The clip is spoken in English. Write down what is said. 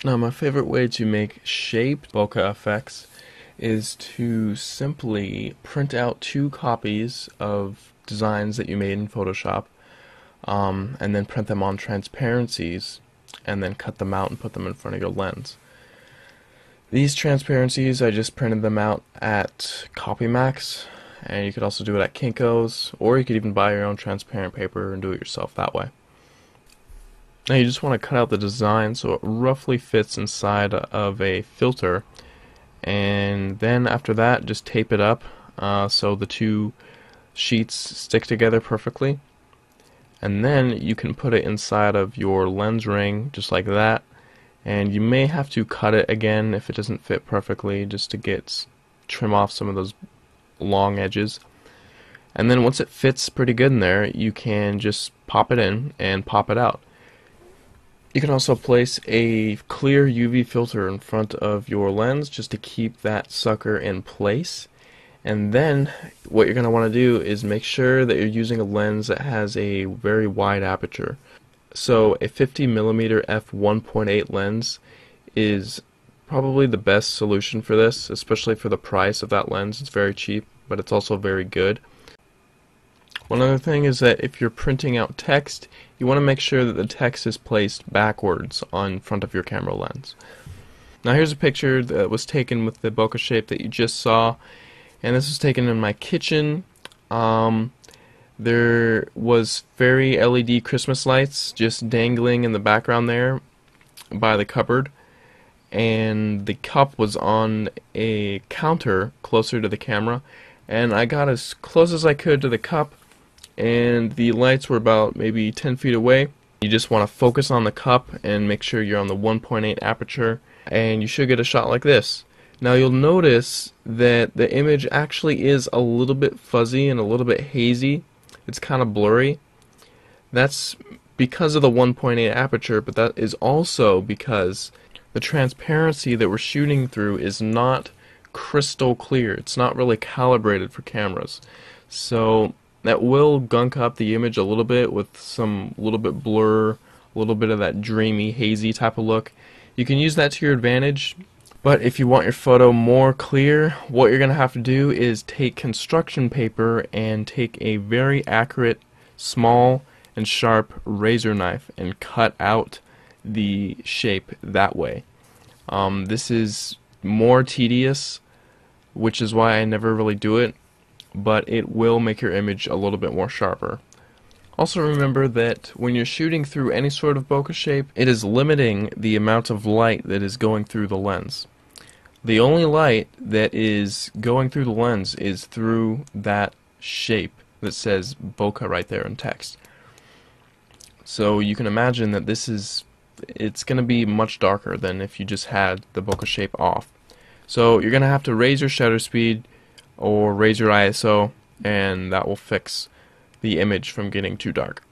Now, my favorite way to make shaped bokeh effects is to simply print out two copies of designs that you made in Photoshop, and then print them on transparencies, and then cut them out and put them in front of your lens. These transparencies, I just printed them out at Copymax, and you could also do it at Kinko's, or you could even buy your own transparent paper and do it yourself that way. Now you just want to cut out the design so it roughly fits inside of a filter, and then after that just tape it up so the two sheets stick together perfectly, and then you can put it inside of your lens ring just like that, and you may have to cut it again if it doesn't fit perfectly just to trim off some of those long edges. And then once it fits pretty good in there, you can just pop it in and pop it out. You can also place a clear UV filter in front of your lens just to keep that sucker in place. And then what you're going to want to do is make sure that you're using a lens that has a very wide aperture. So a 50mm f1.8 lens is probably the best solution for this, especially for the price of that lens. It's very cheap, but it's also very good. One other thing is that if you're printing out text, you want to make sure that the text is placed backwards on front of your camera lens. Now here's a picture that was taken with the bokeh shape that you just saw, and this was taken in my kitchen. There was fairy LED Christmas lights just dangling in the background there by the cupboard, and the cup was on a counter closer to the camera, and I got as close as I could to the cup, and the lights were about maybe 10 feet away. You just want to focus on the cup and make sure you're on the 1.8 aperture, and you should get a shot like this. Now you'll notice that the image actually is a little bit fuzzy and a little bit hazy. It's kind of blurry. That's because of the 1.8 aperture, but that is also because the transparency that we're shooting through is not crystal clear. It's not really calibrated for cameras. So that will gunk up the image a little bit with some little bit blur, a little bit of that dreamy, hazy type of look. You can use that to your advantage, but if you want your photo more clear, what you're going to have to do is take construction paper and take a very accurate, small and sharp razor knife and cut out the shape that way. This is more tedious, which is why I never really do it, but it will make your image a little bit more sharper. Also remember that when you're shooting through any sort of bokeh shape, it is limiting the amount of light that is going through the lens. The only light that is going through the lens is through that shape that says bokeh right there in text. So you can imagine that it's going to be much darker than if you just had the bokeh shape off. So you're going to have to raise your shutter speed or raise your ISO, and that will fix the image from getting too dark.